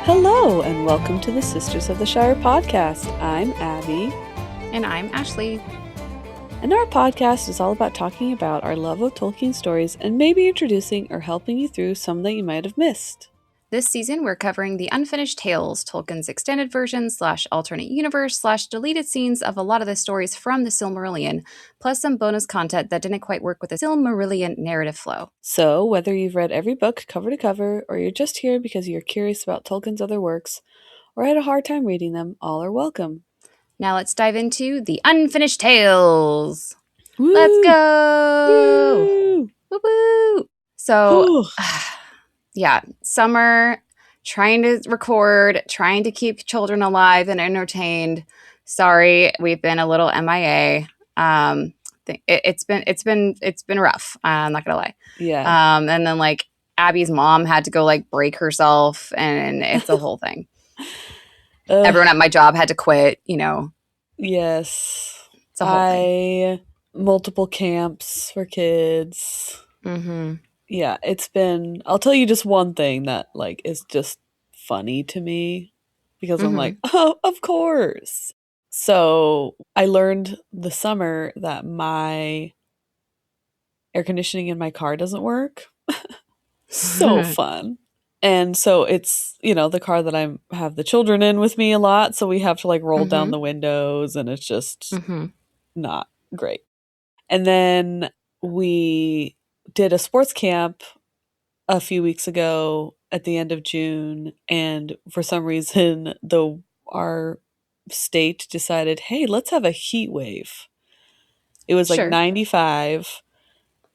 Hello, and welcome to the Sisters of the Shire Podcast. I'm Abby. And I'm Ashley. And our podcast is all about talking about our love of Tolkien stories and maybe introducing or helping you through some that you might have missed. This season, we're covering the Unfinished Tales, Tolkien's extended version / alternate universe / deleted scenes of a lot of the stories from the Silmarillion, plus some bonus content that didn't quite work with the Silmarillion narrative flow. So, whether you've read every book cover to cover, or you're just here because you're curious about Tolkien's other works, or had a hard time reading them, all are welcome. Now let's dive into the Unfinished Tales. Woo! Let's go! Woo woo! So, yeah, summer, trying to record, trying to keep children alive and entertained. Sorry, we've been a little MIA. It's been rough. I'm not gonna lie. Yeah. And then like Abby's mom had to go like break herself, and it's a whole thing. Everyone at my job had to quit. You know. Yes. It's a whole thing. Multiple camps for kids. Mm-hmm. Yeah, it's been, I'll tell you just one thing that like is just funny to me because I'm like, oh, of course. So I learned this summer that my air conditioning in my car doesn't work. So fun. And so it's, the car that I have the children in with me a lot. So we have to like roll down the windows and it's just not great. And then we did a sports camp a few weeks ago at the end of June, and for some reason our state decided, hey, let's have a heat wave. It was like 95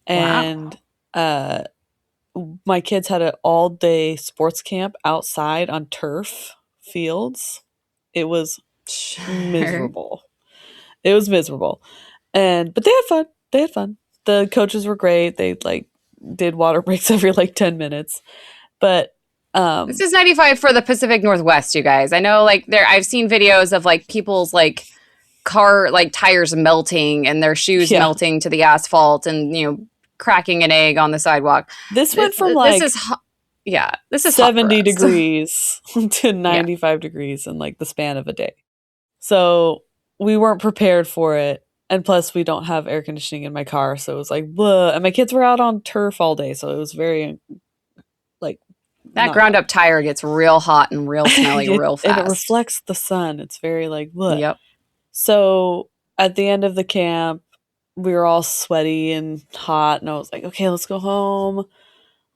and my kids had an all-day sports camp outside on turf fields. It was miserable. It was miserable. But they had fun. The coaches were great. They like did water breaks every like 10 minutes. But this is 95 for the Pacific Northwest, you guys. I know like I've seen videos of like people's like car like tires melting and their shoes melting to the asphalt and cracking an egg on the sidewalk. This went from this is 70 degrees to 95 degrees in like the span of a day. So we weren't prepared for it. And plus, we don't have air conditioning in my car, so it was like, bleh. And my kids were out on turf all day, so it was very, like... That ground-up tire gets real hot and real smelly real fast. And it reflects the sun. It's very, like, bleh. Yep. So, at the end of the camp, we were all sweaty and hot, and I was like, okay, let's go home.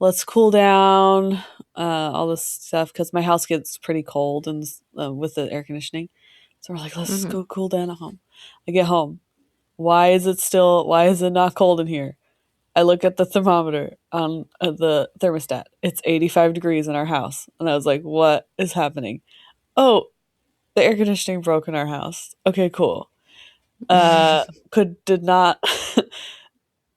Let's cool down, all this stuff, because my house gets pretty cold and with the air conditioning. So we're like, let's go cool down at home. I get home. Why is it not cold in here? I look at the thermometer on the thermostat. It's 85 degrees in our house. And I was like, what is happening? Oh, the air conditioning broke in our house. Okay, cool. Did not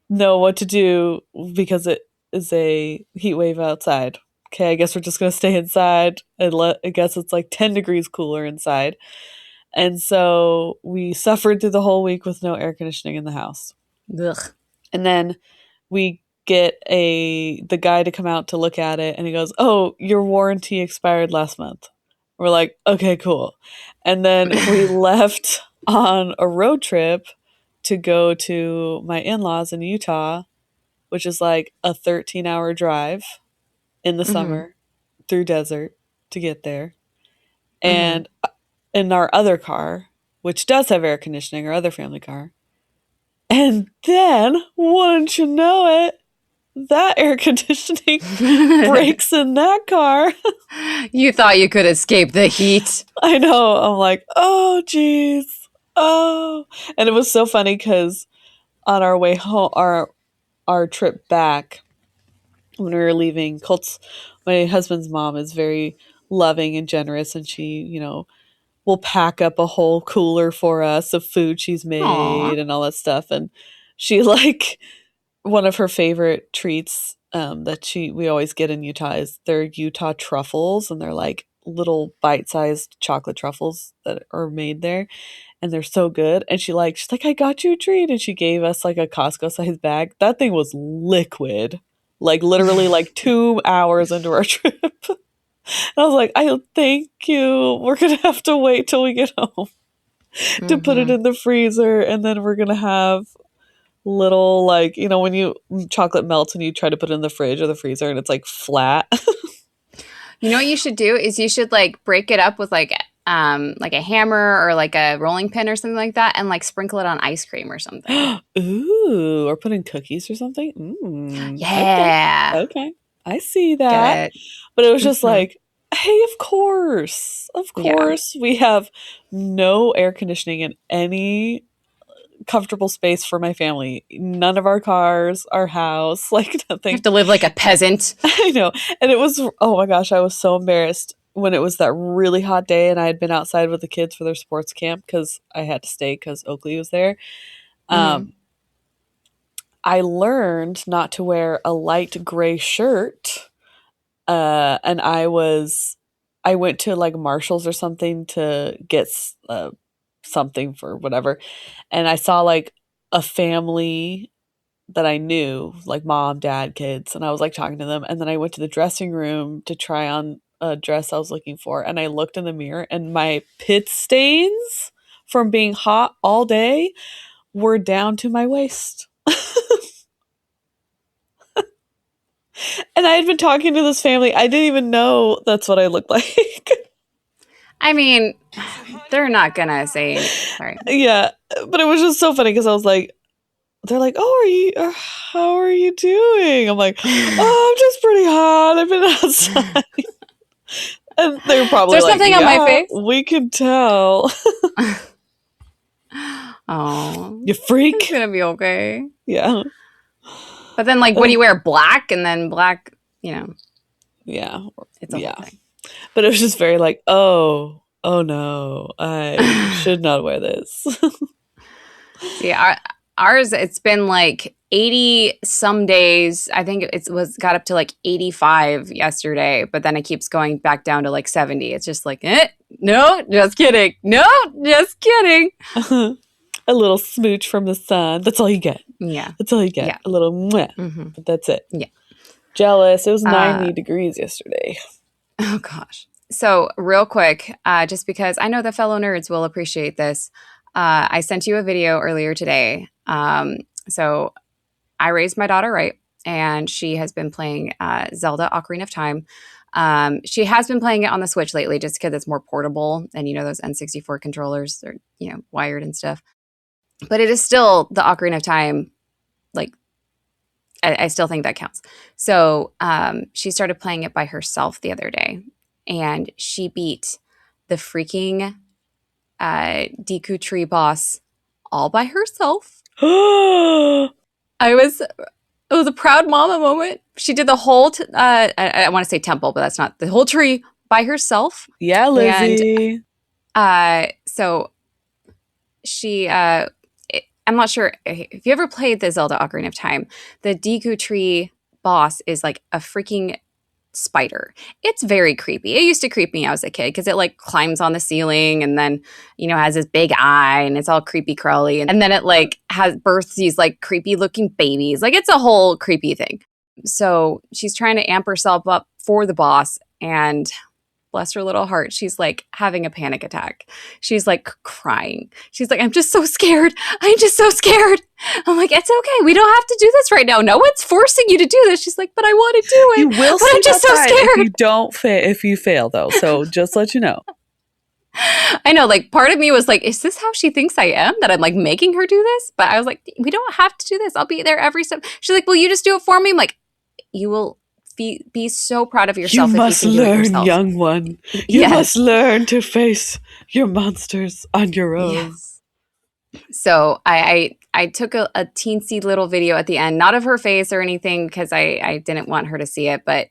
know what to do because it is a heat wave outside. Okay, I guess we're just going to stay inside and I guess it's like 10 degrees cooler inside. And so we suffered through the whole week with no air conditioning in the house. Ugh. And then we get the guy to come out to look at it, and he goes, oh, your warranty expired last month. We're like, okay, cool. And then we left on a road trip to go to my in-laws in Utah, which is like a 13-hour drive in the summer through desert to get there. And in our other car, which does have air conditioning, our other family car. And then, wouldn't you know it, that air conditioning breaks in that car. You thought you could escape the heat. I know. I'm like, oh, geez. Oh. And it was so funny because on our way home, our trip back, when we were leaving, my husband's mom is very loving and generous, and she, will pack up a whole cooler for us of food she's made and all that stuff. And she like one of her favorite treats that we always get in Utah is their Utah truffles, and they're like little bite-sized chocolate truffles that are made there, and they're so good. And she's like, I got you a treat, and she gave us like a Costco-sized bag. That thing was liquid, like literally like 2 hours into our trip. I was like, I thank you. We're going to have to wait till we get home to put it in the freezer. And then we're going to have little, like, you know, when you chocolate melts and you try to put it in the fridge or the freezer and it's like flat. You know what you should do is you should like break it up with like a hammer or like a rolling pin or something like that and like sprinkle it on ice cream or something. Ooh, or put in cookies or something. Yeah. Okay. I see that. Get it. But it was just like, hey, of course. We have no air conditioning in any comfortable space for my family. None of our cars, our house, like nothing. You have to live like a peasant. I know. And it was, oh my gosh, I was so embarrassed when it was that really hot day and I had been outside with the kids for their sports camp because I had to stay because Oakley was there. I learned not to wear a light gray shirt. And I went to like Marshall's or something to get something for whatever. And I saw like a family that I knew, like mom, dad, kids. And I was like talking to them. And then I went to the dressing room to try on a dress I was looking for. And I looked in the mirror and my pit stains from being hot all day were down to my waist. And I had been talking to this family. I didn't even know that's what I looked like. I mean, they're not going to say, sorry. Yeah. But it was just so funny because I was like, they're like, oh, how are you doing? I'm like, oh, I'm just pretty hot. I've been outside. And they were probably There's like, something on my face. We can tell. Oh. You freak. It's going to be okay. Yeah. But then, like, what do you wear? Black? And then black, you know. Yeah. It's a whole thing. But it was just very like, oh no, I should not wear this. See, ours, it's been like 80 some days. I think got up to like 85 yesterday, but then it keeps going back down to like 70. It's just like, no, just kidding. No, just kidding. A little smooch from the sun. That's all you get. Yeah. That's all you get. Yeah. A little mwah. But that's it. Yeah. Jealous. It was 90 degrees yesterday. Oh, gosh. So real quick, just because I know the fellow nerds will appreciate this, I sent you a video earlier today. So I raised my daughter right, and she has been playing Zelda Ocarina of Time. She has been playing it on the Switch lately just because it's more portable, and you know those N64 controllers are, you know, wired and stuff. But it is still the Ocarina of Time, like, I still think that counts. So she started playing it by herself the other day, and she beat the freaking Deku Tree boss all by herself. It was a proud mama moment. She did the whole, I want to say temple, but that's not the whole tree by herself. Yeah, Lizzie. And so she, I'm not sure if you ever played the Zelda Ocarina of Time, the Deku Tree boss is like a freaking spider. It's very creepy. It used to creep me out as a kid because it like climbs on the ceiling and then, you know, has this big eye and it's all creepy crawly. And then it like has births these like creepy looking babies. Like it's a whole creepy thing. So she's trying to amp herself up for the boss, and bless her little heart, she's like having a panic attack. She's like crying. She's like, I'm just so scared. I'm just so scared. I'm like, it's okay. We don't have to do this right now. No one's forcing you to do this. She's like, but I want to do it. You will, but I'm just so scared. If you fail though. So just let you know. I know, like part of me was like, is this how she thinks I am? That I'm like making her do this? But I was like, we don't have to do this. I'll be there every step. She's like, will you just do it for me? I'm like, you will be so proud of yourself. You must learn, young one. You must learn to face your monsters on your own. Yes. So I took a teensy little video at the end, not of her face or anything, because I didn't want her to see it. But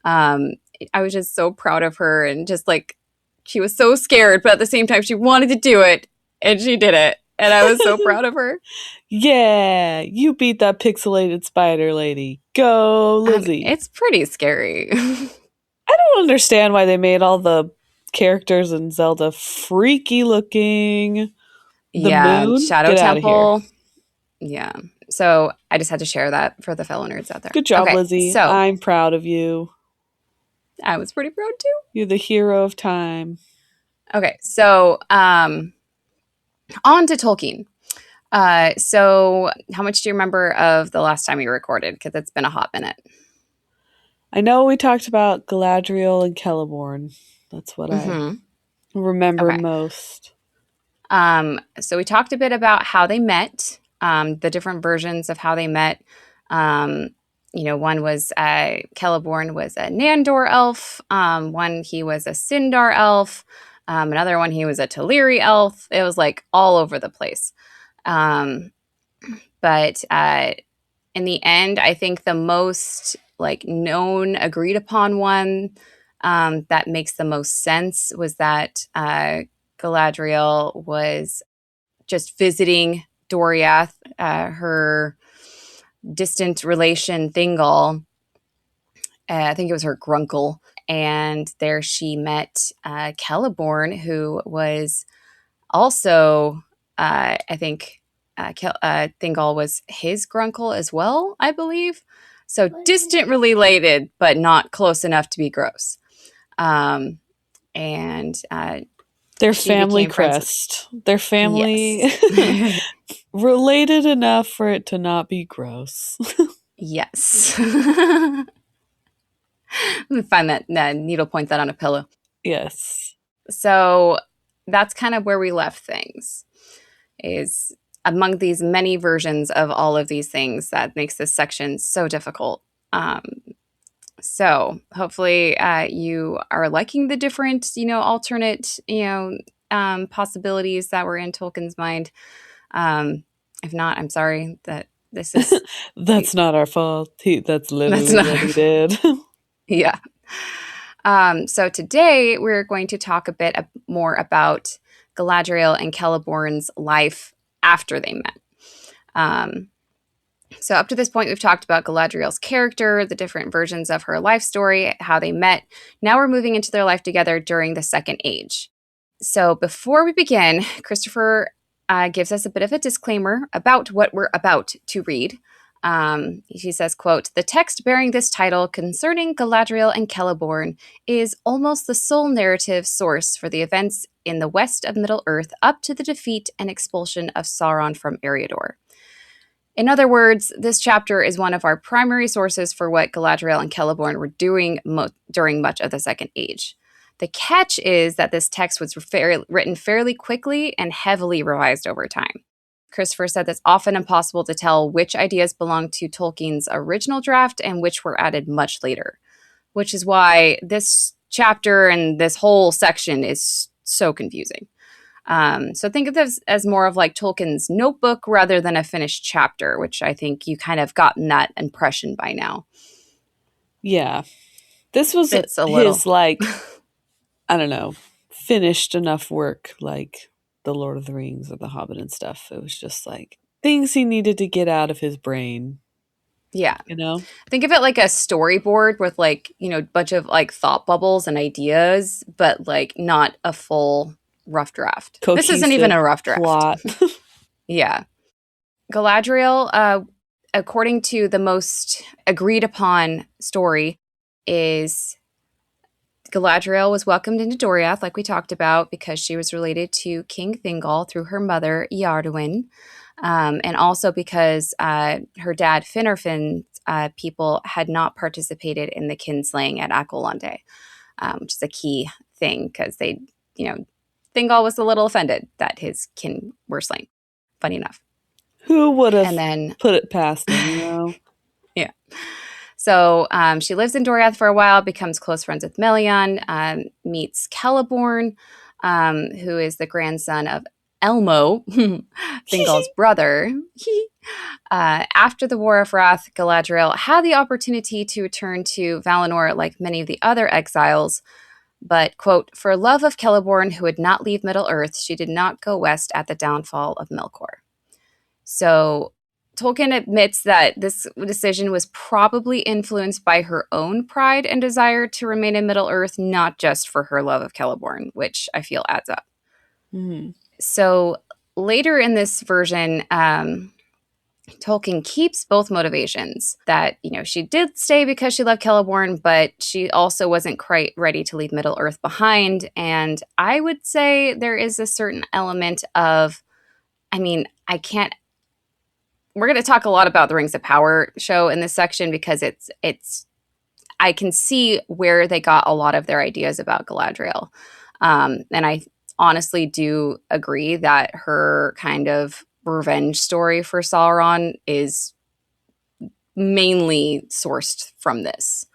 I was just so proud of her, and just like she was so scared, but at the same time she wanted to do it, and she did it. And I was so proud of her. Yeah, you beat that pixelated spider lady. Go, Lizzie. It's pretty scary. I don't understand why they made all the characters in Zelda freaky looking. Moon? Shadow Temple. Yeah. So I just had to share that for the fellow nerds out there. Good job, Lizzie. So I'm proud of you. I was pretty proud too. You're the hero of time. Okay, so on to Tolkien. So how much do you remember of the last time we recorded? Because it's been a hot minute. I know we talked about Galadriel and Celeborn. That's what I remember most. So we talked a bit about how they met, the different versions of how they met. One was Celeborn was a Nandor elf. One, he was a Sindar elf. Another one, he was a Teleri elf. It was like all over the place. But in the end, I think the most like known, agreed upon one that makes the most sense was that Galadriel was just visiting Doriath, her distant relation Thingol. I think it was her grunkle. And there she met Celeborn, who was also, I think, Thingol was his grunkle as well, I believe. So distant related, but not close enough to be gross. And their family crest. Their family yes. Related enough for it to not be gross. Yes. Let me find that needle, point that on a pillow. Yes. So that's kind of where we left things, is among these many versions of all of these things that makes this section so difficult. So hopefully you are liking the different, alternate, possibilities that were in Tolkien's mind. If not, I'm sorry that this is... That's not our fault. That's literally what he did. Yeah. So today we're going to talk a bit more about Galadriel and Celeborn's life after they met. So up to this point, we've talked about Galadriel's character, the different versions of her life story, how they met. Now we're moving into their life together during the Second Age. So before we begin, Christopher gives us a bit of a disclaimer about what we're about to read. He says, quote, "The text bearing this title concerning Galadriel and Celeborn is almost the sole narrative source for the events in the west of Middle-earth up to the defeat and expulsion of Sauron from Eriador. In other words, this chapter is one of our primary sources for what Galadriel and Celeborn were doing during much of the Second Age. The catch is that this text was written fairly quickly and heavily revised over time. Christopher said it's often impossible to tell which ideas belong to Tolkien's original draft and which were added much later, which is why this chapter and this whole section is so confusing. So think of this as more of like Tolkien's notebook rather than a finished chapter, which I think you kind of gotten that impression by now. Yeah. This was his, like, I don't know, finished enough work like The Lord of the Rings or The Hobbit and stuff. It was just like things he needed to get out of his brain. Yeah. Think of it like a storyboard with like, a bunch of like thought bubbles and ideas, but like not a full rough draft. Cohesive, this isn't even a rough draft. Plot. Yeah. Galadriel, according to the most agreed upon story, is Galadriel was welcomed into Doriath, like we talked about, because she was related to King Thingol through her mother, Eärduin, and also because her dad, Finarfin's people had not participated in the kinslaying at Aqualonde, which is a key thing because they, Thingol was a little offended that his kin were slain. Funny enough. Who would have put it past them, Yeah. So she lives in Doriath for a while, becomes close friends with Melian, meets Celeborn, who is the grandson of Elmo, Thingol's brother. After the War of Wrath, Galadriel had the opportunity to return to Valinor like many of the other exiles, but, quote, "For love of Celeborn, who would not leave Middle-earth, she did not go west at the downfall of Melkor." So Tolkien admits that this decision was probably influenced by her own pride and desire to remain in Middle-earth, not just for her love of Celeborn, which I feel adds up. Mm-hmm. So later in this version, Tolkien keeps both motivations, that, she did stay because she loved Celeborn, but she also wasn't quite ready to leave Middle-earth behind. And I would say there is a certain element of, we're going to talk a lot about the Rings of Power show in this section, because I can see where they got a lot of their ideas about Galadriel. And I honestly do agree that her kind of revenge story for Sauron is mainly sourced from this.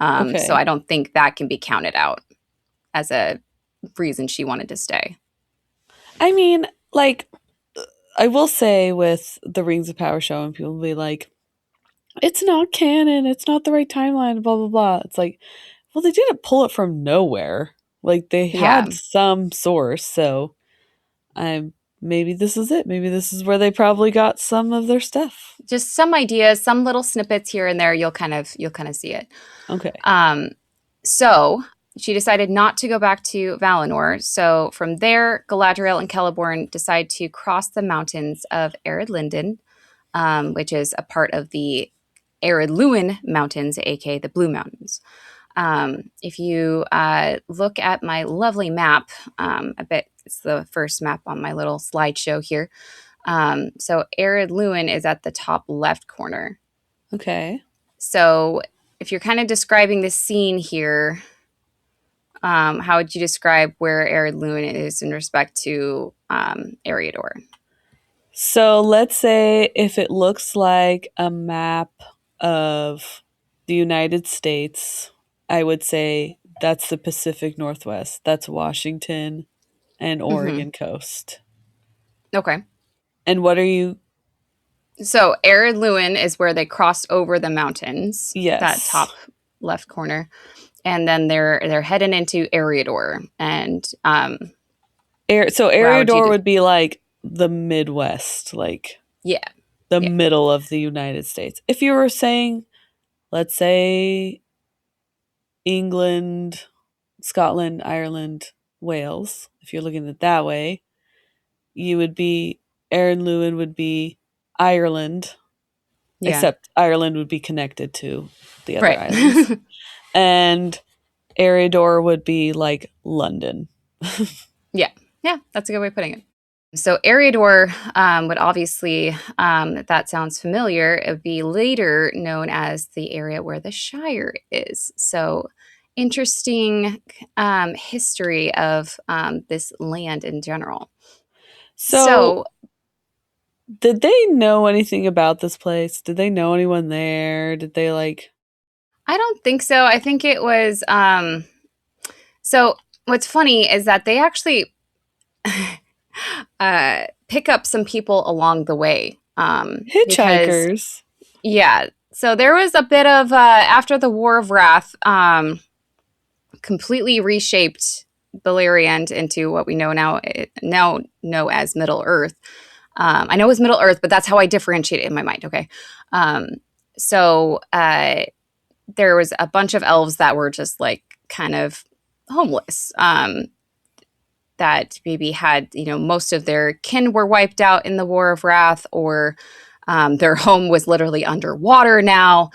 So I don't think that can be counted out as a reason she wanted to stay. I mean, like, I will say with the Rings of Power show, and people will be like, it's not canon, it's not the right timeline, blah, blah, blah. It's like, well, they didn't pull it from nowhere. Like, they had some source, so maybe this is it. Maybe this is where they probably got some of their stuff. Just some ideas, some little snippets here and there. You'll kind of see it. Okay. So she decided not to go back to Valinor. So from there, Galadriel and Celeborn decide to cross the mountains of Ered Luin, which is a part of the Ered Luin Mountains, aka the Blue Mountains. If you look at my lovely map, I bet it's the first map on my little slideshow here. So Ered Luin is at the top left corner. Okay. So if you're kind of describing the scene here, how would you describe where Ered Luin is in respect to Eriador? So let's say if it looks like a map of the United States, I would say that's the Pacific Northwest. That's Washington and Oregon coast. Okay. And what are you? So Ered Luin is where they crossed over the mountains. Yes. That top left corner. And then they're heading into Eriador. And so Eriador would be like the Midwest, like the middle of the United States. If you were saying, let's say, England, Scotland, Ireland, Wales, if you're looking at it that way, you would be, Ered Luin would be Ireland, except Ireland would be connected to the other islands. And Eriador would be like London. Yeah, that's a good way of putting it. So Eriador would obviously, if that sounds familiar, it would be later known as the area where the Shire is. So interesting history of this land in general. So did they know anything about this place? Did they know anyone there? Did they like... I don't think so. I think it was... So what's funny is that they actually pick up some people along the way. Hitchhikers. Because, so there was a bit of, after the War of Wrath, completely reshaped Beleriand into what we know now know as Middle Earth. I know it was Middle Earth, but that's how I differentiate it in my mind. Okay. So there was a bunch of elves that were just like kind of homeless, that maybe had, most of their kin were wiped out in the War of Wrath, or their home was literally underwater now.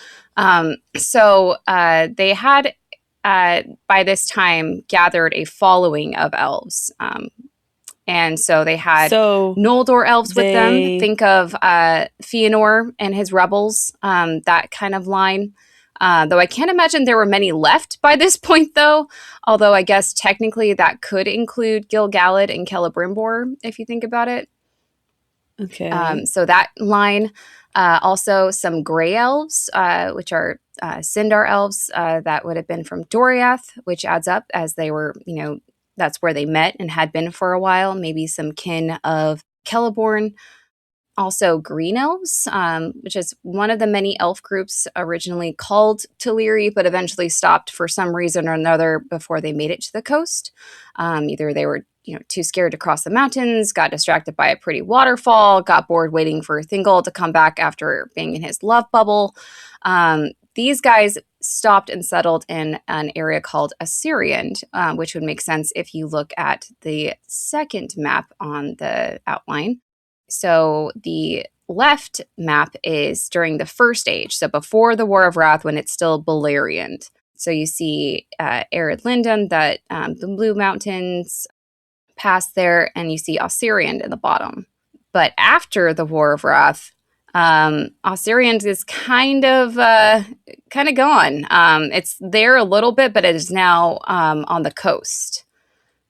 So they had, by this time, gathered a following of elves. And so they had Noldor elves with them. Think of Fëanor and his rebels, that kind of line. Though I can't imagine there were many left by this point, though. Although I guess technically that could include Gil-galad and Celebrimbor, if you think about it. Okay. So that line. Also some Grey Elves, which are Sindar elves, that would have been from Doriath, which adds up, as they were, that's where they met and had been for a while. Maybe some kin of Celeborn. Also Green Elves, which is one of the many elf groups originally called Teleri, but eventually stopped for some reason or another before they made it to the coast. Either they were too scared to cross the mountains, got distracted by a pretty waterfall, got bored waiting for Thingol to come back after being in his love bubble. These guys stopped and settled in an area called Assyrian, which would make sense if you look at the second map on the outline. So the left map is during the First Age, so before the War of Wrath, when it's still Beleriand. So you see Ered Lindon, that the Blue Mountains past there, and you see Osiriand in the bottom. But after the War of Wrath, Osiriand is kind of gone. It's there a little bit, but it is now on the coast.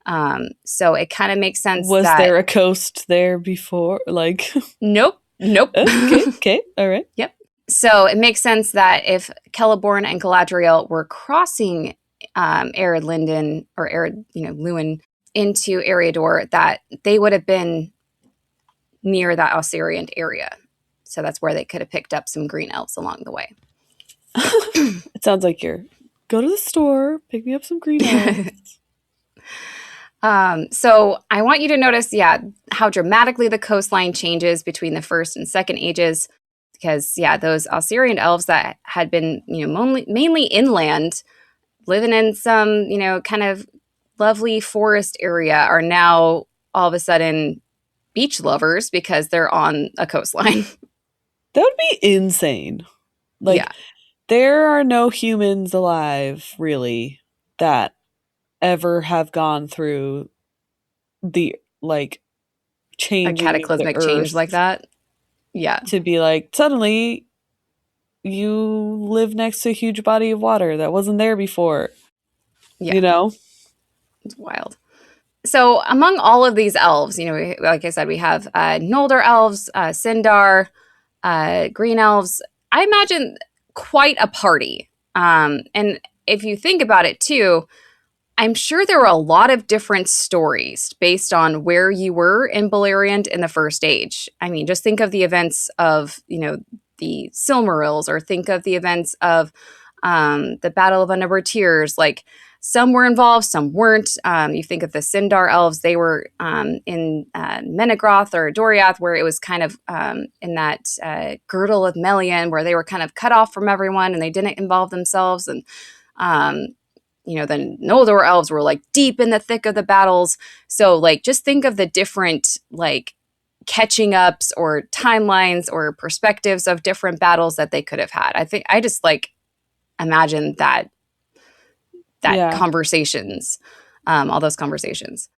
So it kind of makes sense. Was there a coast there before? Like, nope. Okay, all right. Yep. So it makes sense that if Celeborn and Galadriel were crossing Ered Lindon or Ered, Luin into Eriador, that they would have been near that Osirian area. So that's where they could have picked up some green elves along the way. It sounds like you're go to the store, pick me up some green elves. So I want you to notice, how dramatically the coastline changes between the First and Second Ages. Because, those Osirian elves that had been, mainly inland, living in some, kind of lovely forest area, are now all of a sudden beach lovers because they're on a coastline. That would be insane. Like, there are no humans alive, really, that ever have gone through the, changing a cataclysmic change like that. Yeah. To be like, suddenly you live next to a huge body of water that wasn't there before. Yeah. It's wild. So among all of these elves, like I said, we have Noldor elves, Sindar, green elves. I imagine quite a party. And if you think about it too, I'm sure there were a lot of different stories based on where you were in Beleriand in the First Age. I mean, just think of the events of, the Silmarils, or think of the events of the Battle of Unnumbered Tears. Like, some were involved, some weren't. You think of the Sindar elves, they were in Menegroth or Doriath, where it was kind of in that girdle of Melian, where they were kind of cut off from everyone and they didn't involve themselves. And the Noldor elves were deep in the thick of the battles. So just think of the different catching ups or timelines or perspectives of different battles that they could have had. I just imagine that conversations, all those conversations.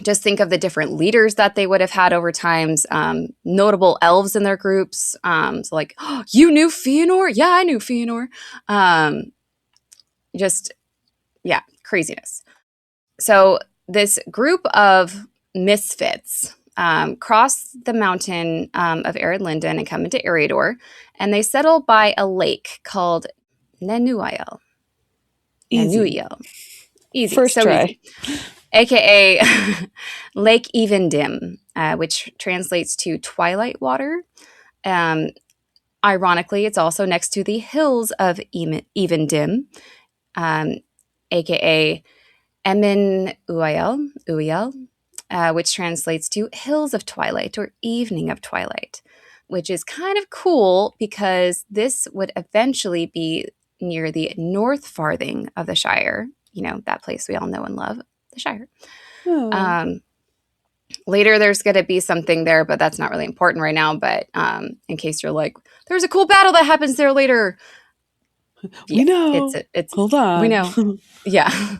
Just think of the different leaders that they would have had over times, notable elves in their groups. So oh, you knew Fëanor? Yeah, I knew Fëanor. Craziness. So this group of misfits cross the mountain of Ered Lindon and come into Eriador, and they settle by a lake called Nenuiel. Easy. First so try. Easy. AKA Lake Evendim, which translates to twilight water. Ironically, it's also next to the hills of Evendim, aka Emin Uiel, which translates to Hills of Twilight or Evening of Twilight, which is kind of cool because this would eventually be near the north farthing of the Shire, that place we all know and love, the Shire. Oh. Later, there's going to be something there, but that's not really important right now. But in case you're like, there's a cool battle that happens there later. We know. It's hold on. We know. Yeah.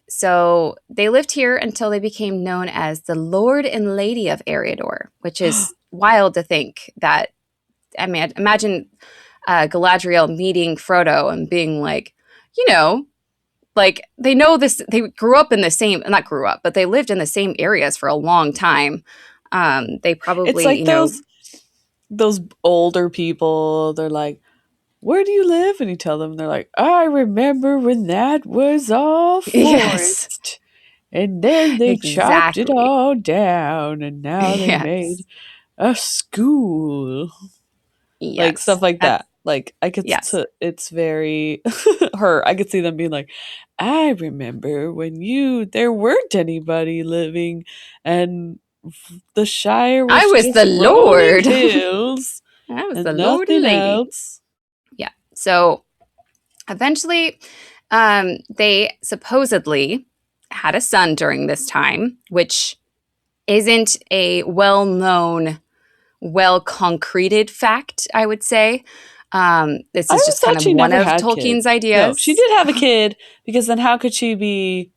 So they lived here until they became known as the Lord and Lady of Eriador, which is wild to think that. I mean, imagine Galadriel meeting Frodo and being like, they know this. They grew up in the same, not grew up, but they lived in the same areas for a long time. They probably, it's like those older people. They're like, where do you live? And you tell them, they're like, I remember when that was all forest. Yes. And then they chopped it all down, and now they made a school. Yes. Stuff like that. I could, it's very, I could see them being like, I remember when there weren't anybody living, and the Shire was I was the Lord. Hills, I was the Lord and Lady. Else. Yeah. So eventually, they supposedly had a son during this time, which isn't a well-known well-concreted fact, I would say. This is just kind of one of Tolkien's ideas. No, she did have a kid, because then how could she be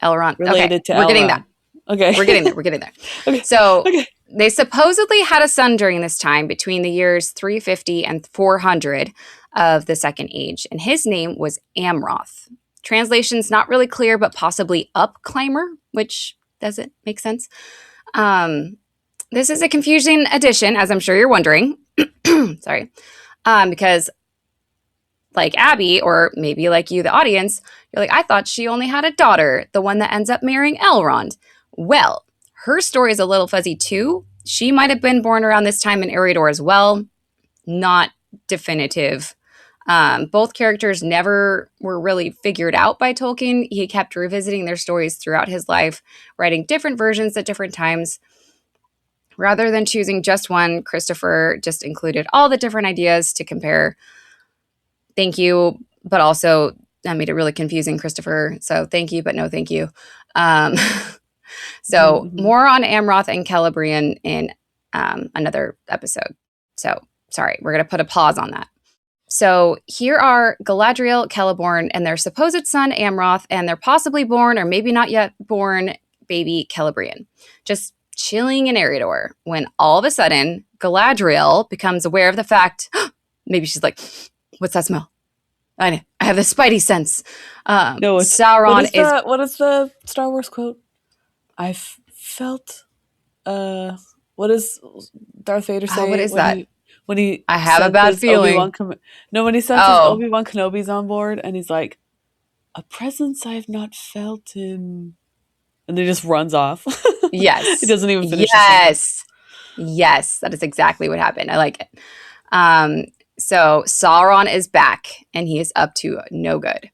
Elrond related to Elrond? We're getting that. Okay. We're getting there. Okay. So they supposedly had a son during this time between the years 350 and 400 of the Second Age, and his name was Amroth. Translation's not really clear, but possibly Upclimber, which doesn't make sense. This is a confusing addition, as I'm sure you're wondering. Sorry. Because like Abby, or maybe like you, the audience, you're like, I thought she only had a daughter, the one that ends up marrying Elrond. Well, her story is a little fuzzy too. She might have been born around this time in Eriador as well. Not definitive. Both characters never were really figured out by Tolkien. He kept revisiting their stories throughout his life, writing different versions at different times. Rather than choosing just one, Christopher just included all the different ideas to compare. Thank you, but also that made it really confusing, Christopher. So thank you, but no thank you. So more on Amroth and Celebrimbor in another episode. So sorry, we're going to put a pause on that. So here are Galadriel, Celeborn, and their supposed son Amroth, and their possibly born or maybe not yet born baby Celebrimbor, just chilling in Eriador, when all of a sudden Galadriel becomes aware of the fact, maybe she's like, what's that smell? I have the spidey sense. No, Sauron is... What is the Star Wars quote? I've felt... what does Darth Vader say? What is that? When he I have a bad feeling. When he senses Obi-Wan Kenobi's on board, and he's like, a presence I have not felt in... And then he just runs off. Yes. He doesn't even finish. Yes, that is exactly what happened. I like it. So Sauron is back, and he is up to no good.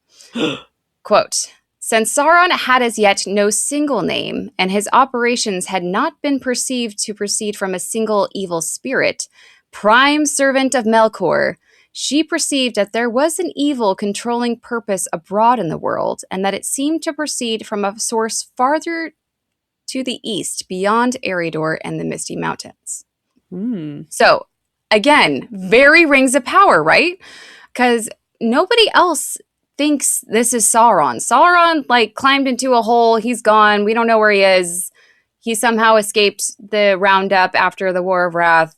Quote, since Sauron had as yet no single name, and his operations had not been perceived to proceed from a single evil spirit, prime servant of Melkor, she perceived that there was an evil controlling purpose abroad in the world, and that it seemed to proceed from a source farther to the east, beyond Eriador and the Misty Mountains. So, again, very Rings of Power, right? Because nobody else thinks this is Sauron. Sauron, like, climbed into a hole. He's gone. We don't know where he is. He somehow escaped the roundup after the War of Wrath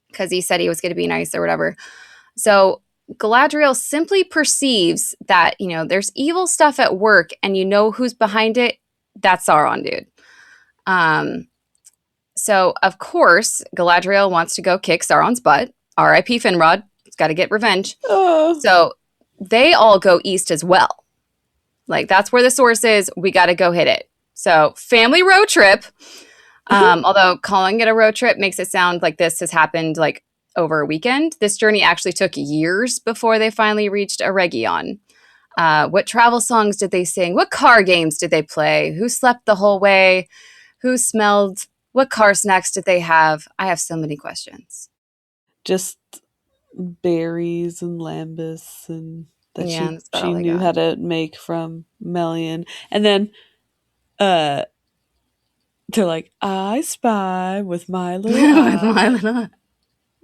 because he said he was going to be nice or whatever. So Galadriel simply perceives that, you know, there's evil stuff at work, and you know who's behind it. That's Sauron, dude. So, of course, Galadriel wants to go kick Sauron's butt. R.I.P. Finrod. He's got to get revenge. So they all go east as well. Like, that's where the source is. We got to go hit it. So, family road trip. Although calling it a road trip makes it sound like this has happened, like, over a weekend. This journey actually took years before they finally reached Eregion. What travel songs did they sing? What car games did they play? Who slept the whole way? Who smelled? What car snacks did they have? I have so many questions. Just berries and lambus, and that she knew how to make from Melian. And then they're like, I spy with my little eye.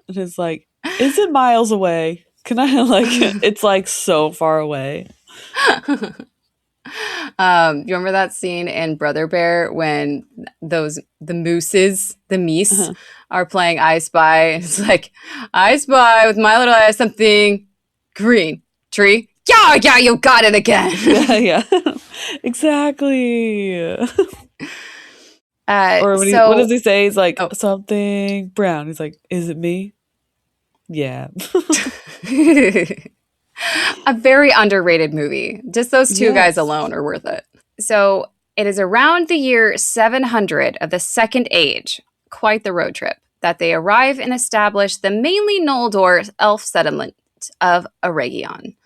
And it's like, is it miles away? Can I, like, it's like so far away. You remember that scene in Brother Bear when the meese are playing I Spy? It's like, I spy with my little eye something green. Tree? Yeah, you got it again. Yeah. Exactly. Or what does he say? He's like, something brown. He's like, is it me? Yeah. A very underrated movie. Just those two guys alone are worth it. So it is around the year 700 of the Second Age, quite the road trip, that they arrive and establish the mainly Noldor elf settlement of Eregion.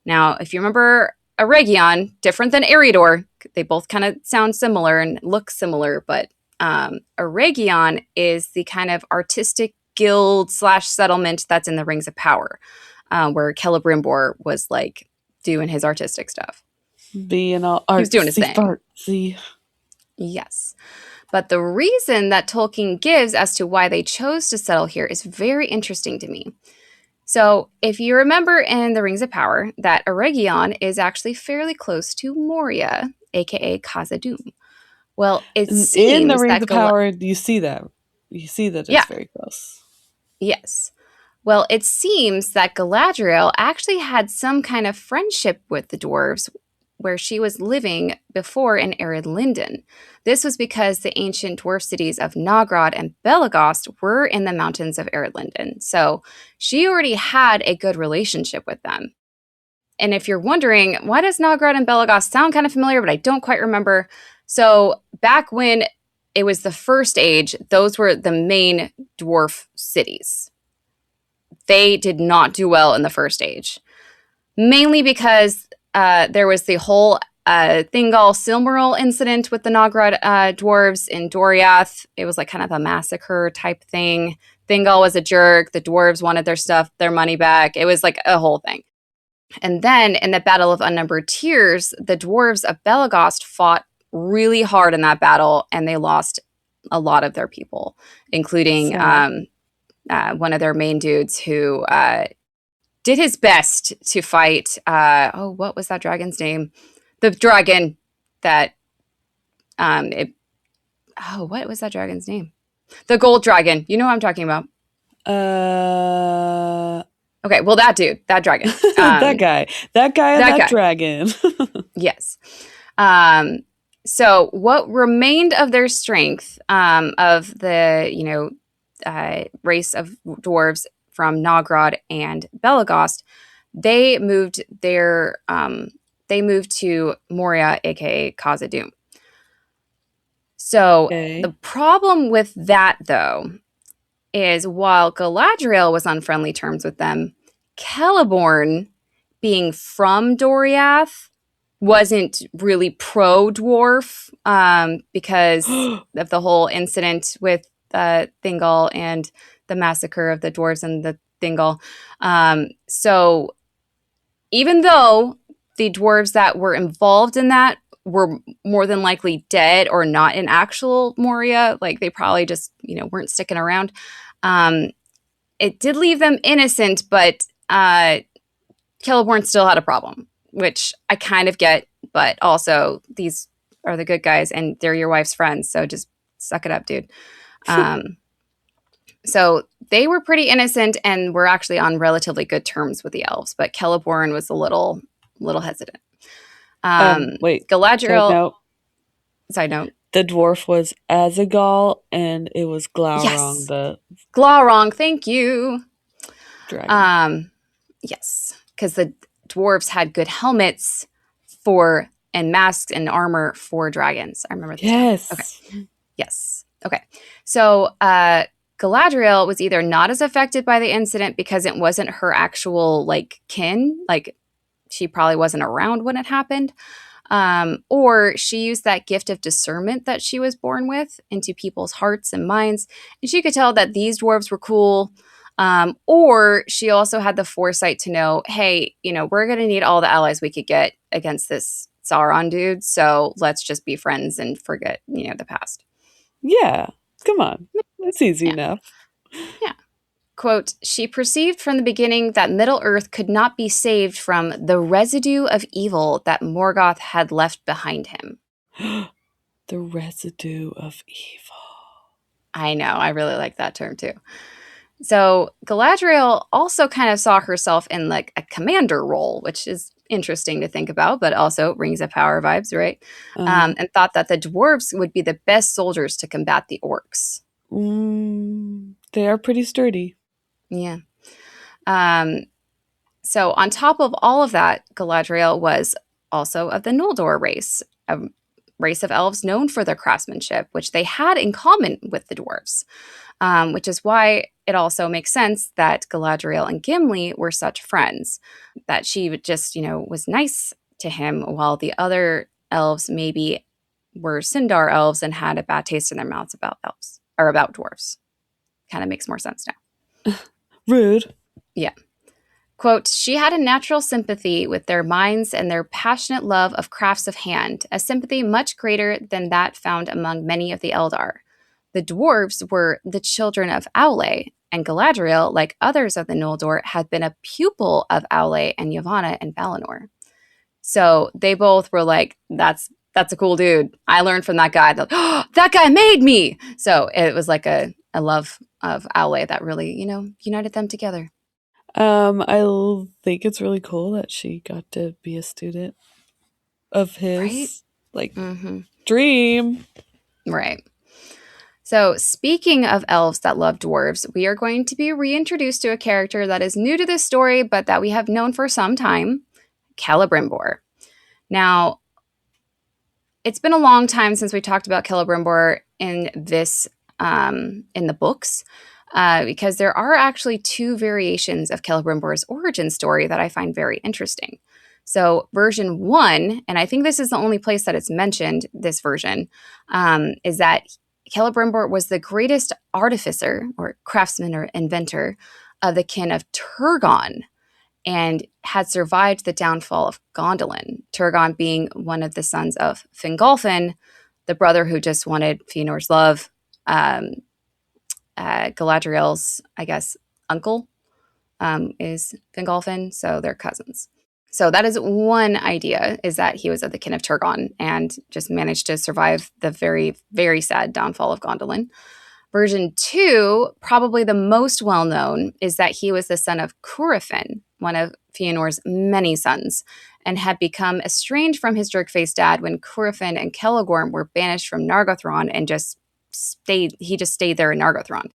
Now, if you remember Eregion, different than Eriador, they both kind of sound similar and look similar, but Eregion is the kind of artistic guild / settlement that's in the Rings of Power, where Celebrimbor was like doing his artistic stuff. Being all artsy, he was doing his thing. Fartsy. Yes. But the reason that Tolkien gives as to why they chose to settle here is very interesting to me. So, if you remember in The Rings of Power, that Eregion is actually fairly close to Moria, aka Khazad-dûm. Well, it In seems the Rings that of Power, you see that. You see that it's yeah, very close. yes. Well, it seems that Galadriel actually had some kind of friendship with the dwarves where she was living before in Ered Linden. This was because the ancient dwarf cities of Nogrod and Belagost were in the mountains of Ered Linden. So she already had a good relationship with them. And if you're wondering, why does Nogrod and Belagost sound kind of familiar, but I don't quite remember. So back when it was the First Age, those were the main dwarf cities. They did not do well in the First Age, mainly because there was the whole Thingol Silmaril incident with the Nogrod dwarves in Doriath. It was like kind of a massacre type thing. Thingol was a jerk. The dwarves wanted their stuff, their money back. It was like a whole thing. And then in the Battle of Unnumbered Tears, the dwarves of Belagost fought really hard in that battle, and they lost a lot of their people, including one of their main dudes who did his best to fight. What was that dragon's name? The dragon that what was that dragon's name? The gold dragon. You know what I'm talking about? Okay, well, that dude, that dragon, that guy, and that dragon. Yes. So what remained of their strength of the race of dwarves from Nogrod and Belagost, they moved to Moria, aka Khazad-dûm. So the problem with that, though, is while Galadriel was on friendly terms with them, Celeborn, being from Doriath, wasn't really pro-dwarf because of the whole incident with Thingol and the massacre of the dwarves and the Thingol. So even though the dwarves that were involved in that were more than likely dead or not in actual Moria, like they probably just, weren't sticking around, it did leave them innocent, but Celeborn still had a problem, which I kind of get, but also these are the good guys and they're your wife's friends, so just suck it up, dude. So they were pretty innocent and were actually on relatively good terms with the elves, but Celeborn was a little hesitant. Wait, Galadriel. Side note. The dwarf was Azagal, and it was Glaurung. Yes. Glaurung, thank you. Dragon. Yes, because the dwarves had good helmets and masks and armor for dragons. I remember this. Yes. Okay. Yes. Okay. So Galadriel was either not as affected by the incident because it wasn't her actual kin, she probably wasn't around when it happened, or she used that gift of discernment that she was born with into people's hearts and minds, and she could tell that these dwarves were cool. Or she also had the foresight to know, hey, we're going to need all the allies we could get against this Sauron dude, so let's just be friends and forget, the past. Yeah, come on. That's easy enough. Yeah. Quote, she perceived from the beginning that Middle-earth could not be saved from the residue of evil that Morgoth had left behind him. The residue of evil. I know. I really like that term, too. So Galadriel also kind of saw herself in a commander role, which is interesting to think about, but also Rings of Power vibes, right? And thought that the dwarves would be the best soldiers to combat the orcs. They are pretty sturdy. Yeah. So on top of all of that, Galadriel was also of the Noldor race, a race of elves known for their craftsmanship, which they had in common with the dwarves, which is why it also makes sense that Galadriel and Gimli were such friends, that she would just, was nice to him, while the other elves maybe were Sindar elves and had a bad taste in their mouths about elves, or about dwarves. Kind of makes more sense now. Rude. Yeah. Quote, she had a natural sympathy with their minds and their passionate love of crafts of hand, a sympathy much greater than that found among many of the Eldar. The dwarves were the children of Aule, and Galadriel, like others of the Noldor, had been a pupil of Aule and Yavanna and Valinor. So they both were like, that's a cool dude. I learned from that guy. Like, oh, that guy made me. So it was like a love of Aule that really, united them together. I think it's really cool that she got to be a student of his, dream. Right. So speaking of elves that love dwarves, we are going to be reintroduced to a character that is new to this story, but that we have known for some time, Celebrimbor. Now, it's been a long time since we talked about Celebrimbor in this, in the books. Because there are actually 2 variations of Celebrimbor's origin story that I find very interesting. So version 1, and I think this is the only place that it's mentioned, this version, is that Celebrimbor was the greatest artificer or craftsman or inventor of the kin of Turgon and had survived the downfall of Gondolin, Turgon being one of the sons of Fingolfin, the brother who just wanted Fëanor's love, Galadriel's, I guess, uncle is Fingolfin, so they're cousins. So that is one idea, is that he was of the kin of Turgon and just managed to survive the very, very sad downfall of Gondolin. Version 2, probably the most well-known, is that he was the son of Curufin, one of Fëanor's many sons, and had become estranged from his jerk-faced dad when Curufin and Celegorm were banished from Nargothrond and just stayed there in Nargothrond.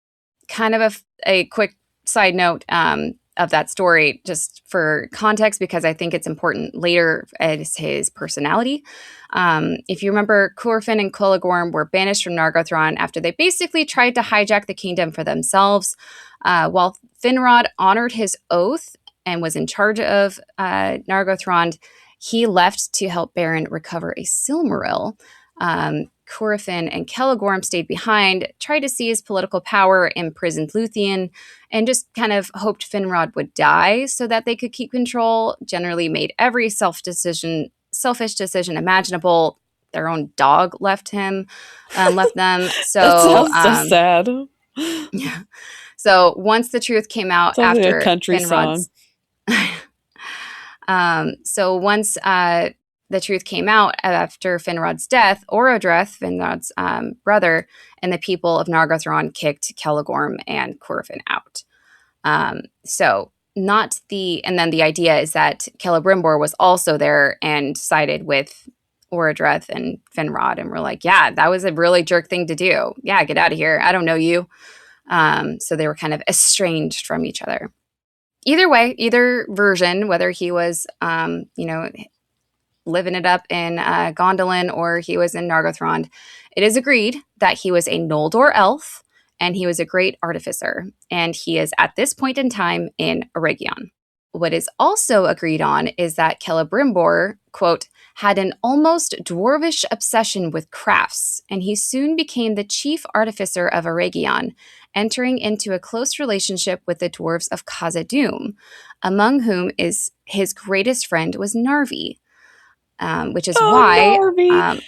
Kind of a quick side note of that story, just for context, because I think it's important later as his personality. If you remember, Curufin and Celegorm were banished from Nargothrond after they basically tried to hijack the kingdom for themselves. While Finrod honored his oath and was in charge of Nargothrond, he left to help Beren recover a Silmaril. Curufin and Celegorm stayed behind, tried to seize political power, imprisoned Luthien, and just kind of hoped Finrod would die so that they could keep control. Generally made every selfish decision imaginable. Their own dog left them. So that sounds so sad. Yeah. So once the truth came out sounds after like a country Finrod's song. So once the truth came out after Finrod's death, Orodreth, Finrod's brother, and the people of Nargothrond kicked Celegorm and Curufin out. And then the idea is that Celebrimbor was also there and sided with Orodreth and Finrod, and were like, yeah, that was a really jerk thing to do. Yeah, get out of here. I don't know you. So they were kind of estranged from each other. Either way, either version, whether he was, living it up in Gondolin or he was in Nargothrond, it is agreed that he was a Noldor elf and he was a great artificer, and he is at this point in time in Eregion. What is also agreed on is that Celebrimbor, quote, had an almost dwarvish obsession with crafts, and he soon became the chief artificer of Eregion, entering into a close relationship with the Dwarves of Khazad-dûm, among whom his greatest friend was Narvi. Which is why... Narvi!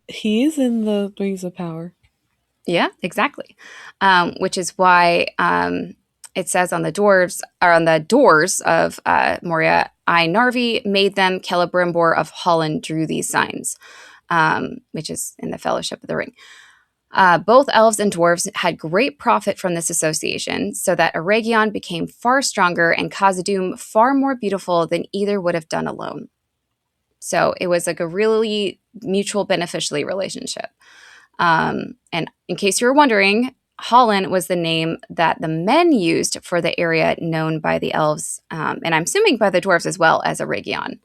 He's in the Rings of Power. Yeah, exactly. Which is why it says on the doors of Moria, I, Narvi, made them. Celebrimbor of Holland drew these signs, which is in the Fellowship of the Ring. Both elves and dwarves had great profit from this association, so that Eregion became far stronger and Khazad-dûm far more beautiful than either would have done alone. So it was like a really mutual beneficially relationship. And in case you were wondering, Holland was the name that the men used for the area known by the elves, and I'm assuming by the dwarves as well, as Eregion.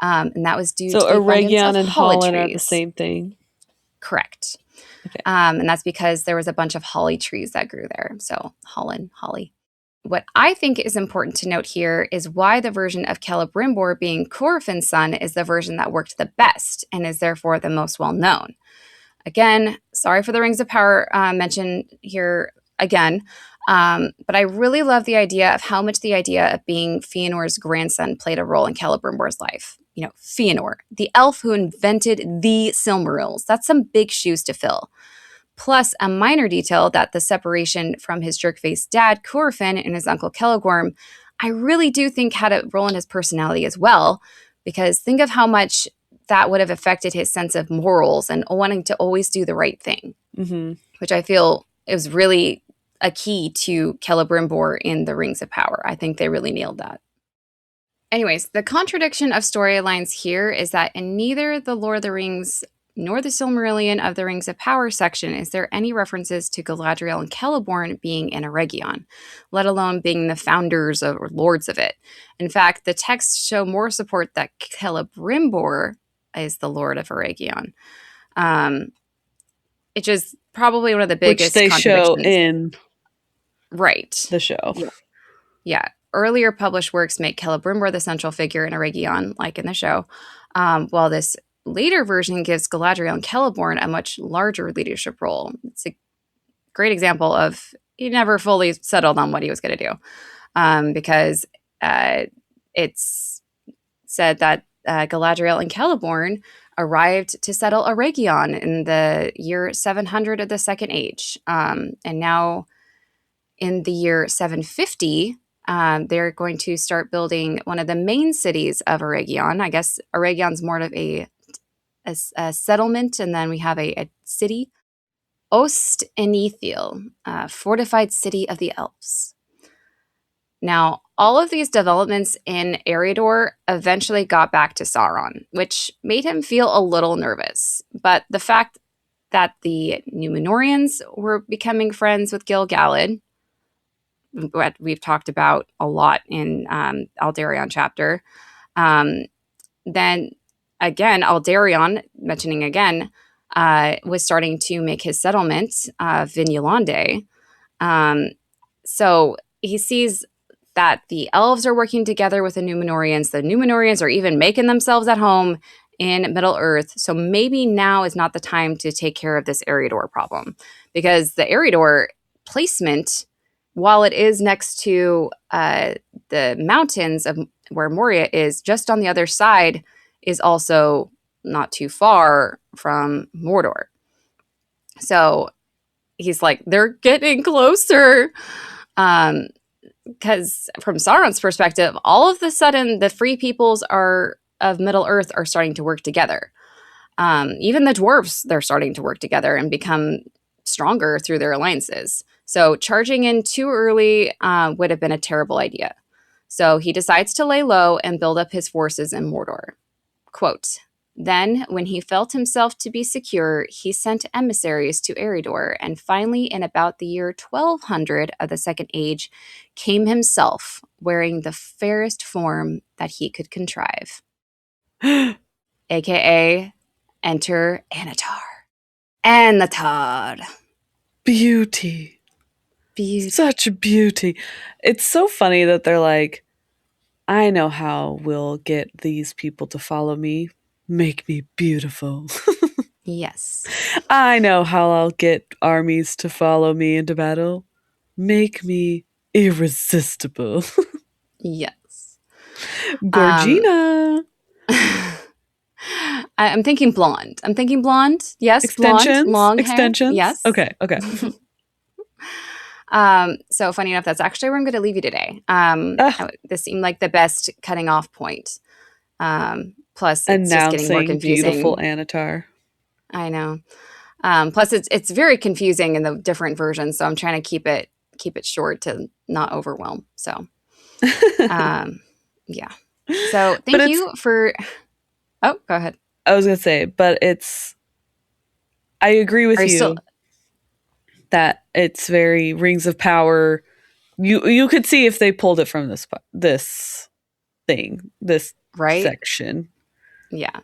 And that was due to the Eregion abundance of and holly Holland trees. are the same thing? Correct. Okay. And that's because there was a bunch of holly trees that grew there. So Holland, holly. What I think is important to note here is why the version of Celebrimbor being Curufin's son is the version that worked the best and is therefore the most well-known. Again, sorry for the Rings of Power mention here again, But I really love the idea of how much the idea of being Fëanor's grandson played a role in Celebrimbor's life. You know, Fëanor, the elf who invented the Silmarils. That's some big shoes to fill. Plus, a minor detail that the separation from his jerk-faced dad, Curfin, and his uncle Celegorm, I really do think had a role in his personality as well, because think of how much that would have affected his sense of morals and wanting to always do the right thing, which I feel is really a key to Celebrimbor in the Rings of Power. I think they really nailed that. Anyways, the contradiction of storylines here is that in neither the Lord of the Rings nor the Silmarillion of the Rings of Power section is there any references to Galadriel and Celeborn being in Eregion, let alone being the founders or lords of it. In fact, the texts show more support that Celebrimbor is the Lord of Eregion. It's just probably one of the biggest which they show contradictions. in the show. Yeah. Earlier published works make Celebrimbor the central figure in Eregion, like in the show, while this later version gives Galadriel and Celeborn a much larger leadership role. It's a great example of he never fully settled on what he was going to do, because it's said that Galadriel and Celeborn arrived to settle Eregion in the year 700 of the Second Age, and now in the year 750, they're going to start building one of the main cities of Eregion. I guess Eregion's more of a settlement, and then we have a city, Ost Enithil, fortified city of the elves. Now, all of these developments in Eriador eventually got back to Sauron, which made him feel a little nervous. But the fact that the Númenóreans were becoming friends with Gil-galad, what we've talked about a lot in Aldarion chapter, then again, Aldarion, mentioning again, was starting to make his settlement, Vignalande. So he sees that the elves are working together with the Númenóreans. The Númenóreans are even making themselves at home in Middle-earth. So maybe now is not the time to take care of this Eriador problem, because the Eriador placement, while it is next to the mountains of where Moria is, just on the other side, is also not too far from Mordor. So he's like, they're getting closer. Because from Sauron's perspective, all of a sudden, the free peoples of Middle-earth are starting to work together. Even the dwarves, they're starting to work together and become stronger through their alliances. So charging in too early would have been a terrible idea. So he decides to lay low and build up his forces in Mordor. Quote, then, when he felt himself to be secure, he sent emissaries to Eriador, and finally, in about the year 1200 of the Second Age, came himself, wearing the fairest form that he could contrive. A.K.A. enter Anatar. Anatar. Beauty. Such beauty. It's so funny that they're like, I know how we'll get these people to follow me. Make me beautiful. Yes. I know how I'll get armies to follow me into battle. Make me irresistible. Yes. Gorgina. I'm thinking blonde. Yes, extensions? Blonde. Long extensions? Hair. Yes. Okay. So funny enough, that's actually where I'm going to leave you today. This seemed like the best cutting off point. Plus, it's just getting more confusing. Beautiful Anatar. I know. Plus, it's very confusing in the different versions, so I'm trying to keep it short to not overwhelm. So, yeah. So, thank you for. Oh, go ahead. I was gonna say, but I agree with you that it's very Rings of Power. You could see if they pulled it from this section. Yeah.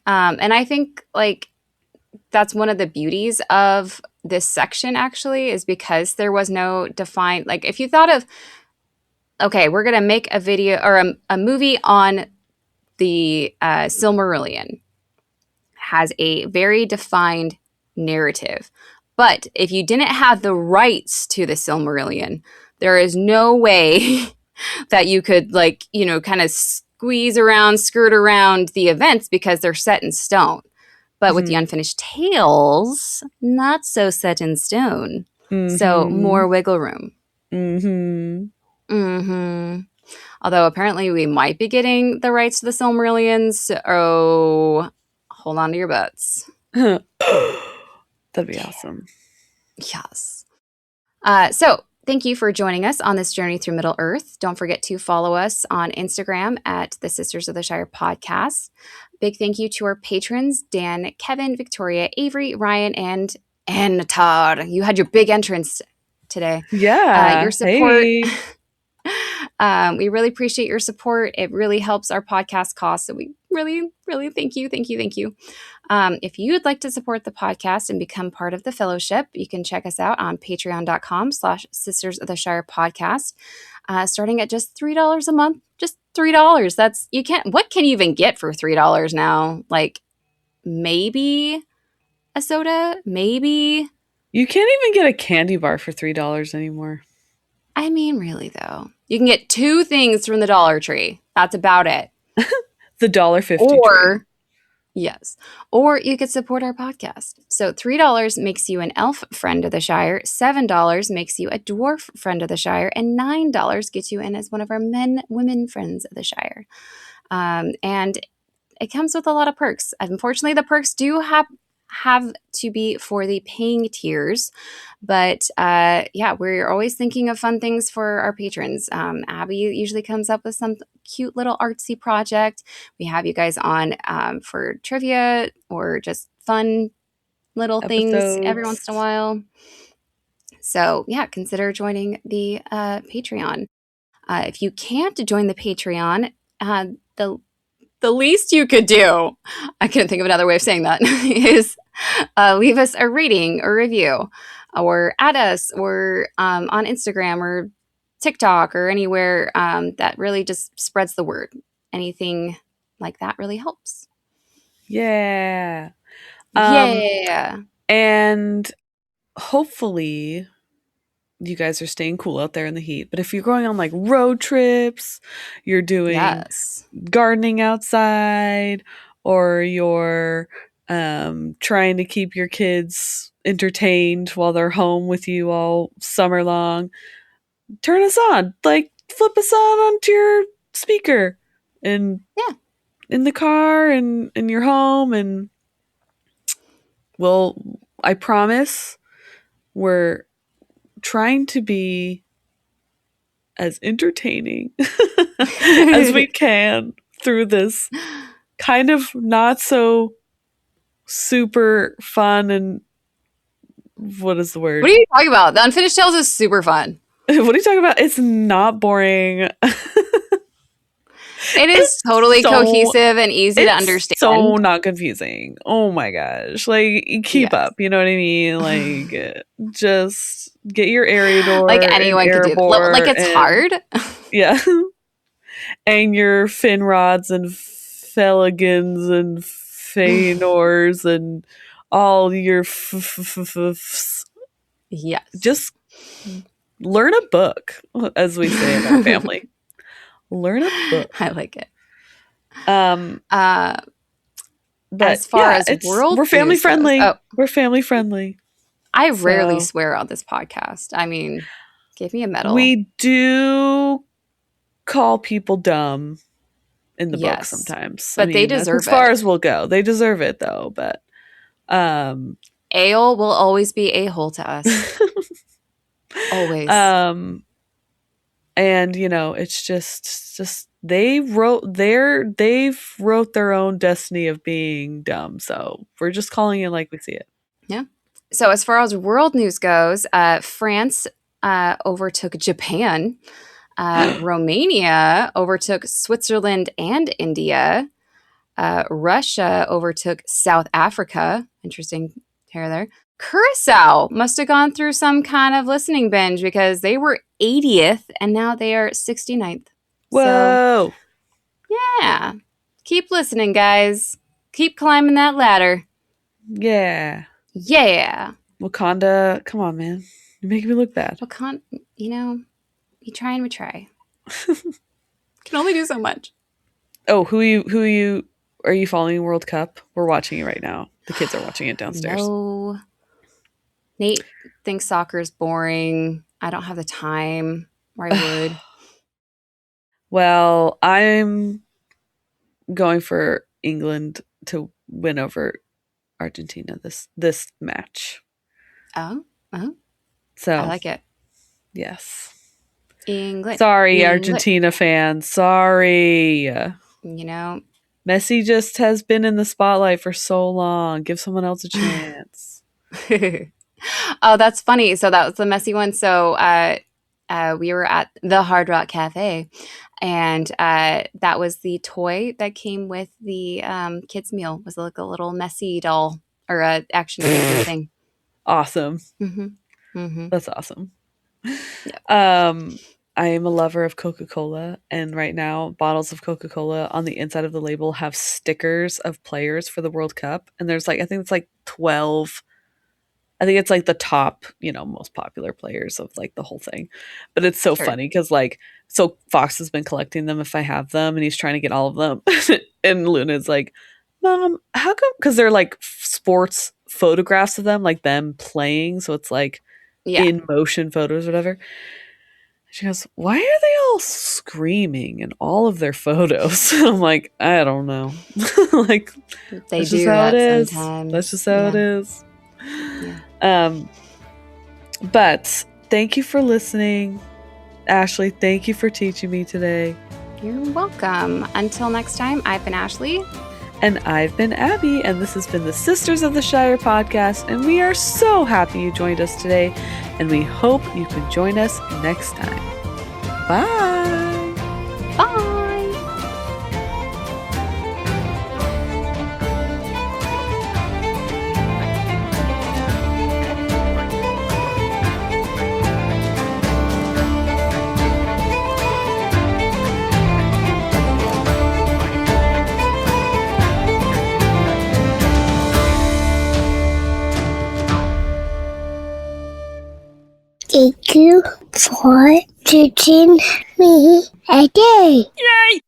And I think that's one of the beauties of this section actually, is because there was no defined, if you thought of, okay, we're going to make a video or a movie on the Silmarillion, has a very defined narrative, But if you didn't have the rights to the Silmarillion, there is no way that you could, like, you know, kind of squeeze around, skirt around the events because they're set in stone. But with the Unfinished Tales, not so set in stone. So more wiggle room. Although apparently we might be getting the rights to the Silmarillion. So hold on to your butts. That'd be awesome. Yes. So thank you for joining us on this journey through Middle Earth. Don't forget to follow us on Instagram at the Sisters of the Shire Podcast. Big thank you to our patrons, Dan, Kevin, Victoria, Avery, Ryan, and Todd. You had your big entrance today. Yeah. Your support. Hey. We really appreciate your support. It really helps our podcast costs. So we really, really thank you. Thank you. Thank you. If you would like to support the podcast and become part of the fellowship, you can check us out on patreon.com/Sisters of the Shire Podcast, starting at just $3 a month. Just $3. What can you even get for $3 now? Like maybe a soda, maybe. You can't even get a candy bar for $3 anymore. I mean, really though. You can get 2 things from the Dollar Tree. That's about it. The $1.50 or tree. Yes. Or you could support our podcast. So $3 makes you an elf friend of the Shire, $7 makes you a dwarf friend of the Shire, and $9 gets you in as one of our women friends of the Shire. And it comes with a lot of perks. Unfortunately, the perks do have to be for the paying tiers. But yeah, we're always thinking of fun things for our patrons. Abby usually comes up with some cute little artsy project. We have you guys on for trivia or just fun little things every once in a while. So yeah, consider joining the Patreon. If you can't join the Patreon, the least you could do, I couldn't think of another way of saying that, is leave us a rating or review, or add us, or on Instagram or TikTok or anywhere that really just spreads the word. Anything like that really helps. Yeah. Yeah. And hopefully you guys are staying cool out there in the heat. But if you're going on like road trips, you're doing gardening outside, or you're trying to keep your kids entertained while they're home with you all summer long, turn us on. Like, flip us on onto your speaker and in the car and in your home, and I promise we're trying to be as entertaining as we can through this kind of not so super fun. And what is the word? What are you talking about? The Unfinished Tales is super fun. What are you talking about? It's not boring. It is totally cohesive and easy to understand. So not confusing. Oh my gosh. Like, keep up. You know what I mean? Like, just get your Eriador. Like anyone could do. Like, it's hard. Yeah. And your Finrods and Feligans and Feanors and all your yes. Just learn a book, as we say in our family. Learn a book. I like it. But as far as we're family friendly. We're family friendly. I rarely swear on this podcast. I mean, give me a medal. We do call people dumb in the book sometimes, but they deserve it. As far as we'll go, they deserve it though. But Ael will always be a-hole to us. Always. And you know, it's just they've wrote their own destiny of being dumb. So we're just calling it like we see it. Yeah. So as far as world news goes, France overtook Japan. Romania overtook Switzerland and India. Russia overtook South Africa. Interesting hair there. Curacao must have gone through some kind of listening binge because they were 80th and now they are 69th. Whoa. So, yeah. Keep listening, guys. Keep climbing that ladder. Yeah. Yeah. Wakanda, come on, man. You're making me look bad. Wakanda, we try and we try. Can only do so much. Oh, who are you following World Cup? We're watching it right now. The kids are watching it downstairs. No. Nate thinks soccer's boring. I don't have the time, or I would. Well, I'm going for England to win over Argentina this match. Oh. So I like it. Yes. England. Sorry, Argentina fans. Sorry. Messi just has been in the spotlight for so long. Give someone else a chance. Oh, that's funny. So that was the Messi one. So we were at the Hard Rock Cafe, and that was the toy that came with the kids' meal. It was like a little Messi doll or a action figure thing. Awesome. Mm-hmm. Mm-hmm. That's awesome. Yep. I am a lover of Coca-Cola, and right now bottles of Coca-Cola on the inside of the label have stickers of players for the World Cup, and there's I think it's 12. I think it's the top, most popular players of the whole thing. But it's so funny because so Fox has been collecting them if I have them, and he's trying to get all of them. And Luna's like, Mom, how come? Because they're sports photographs of them, them playing. So it's in motion photos, or whatever. She goes, why are they all screaming in all of their photos? I'm like, I don't know. They do that sometimes. That's just how it is. Yeah. But thank you for listening. Ashley, thank you for teaching me today. You're welcome. Until next time, I've been Ashley. And I've been Abby, and this has been the Sisters of the Shire podcast, and we are so happy you joined us today, and we hope you can join us next time. Bye! Bye! Thank you for teaching me a day. Yay!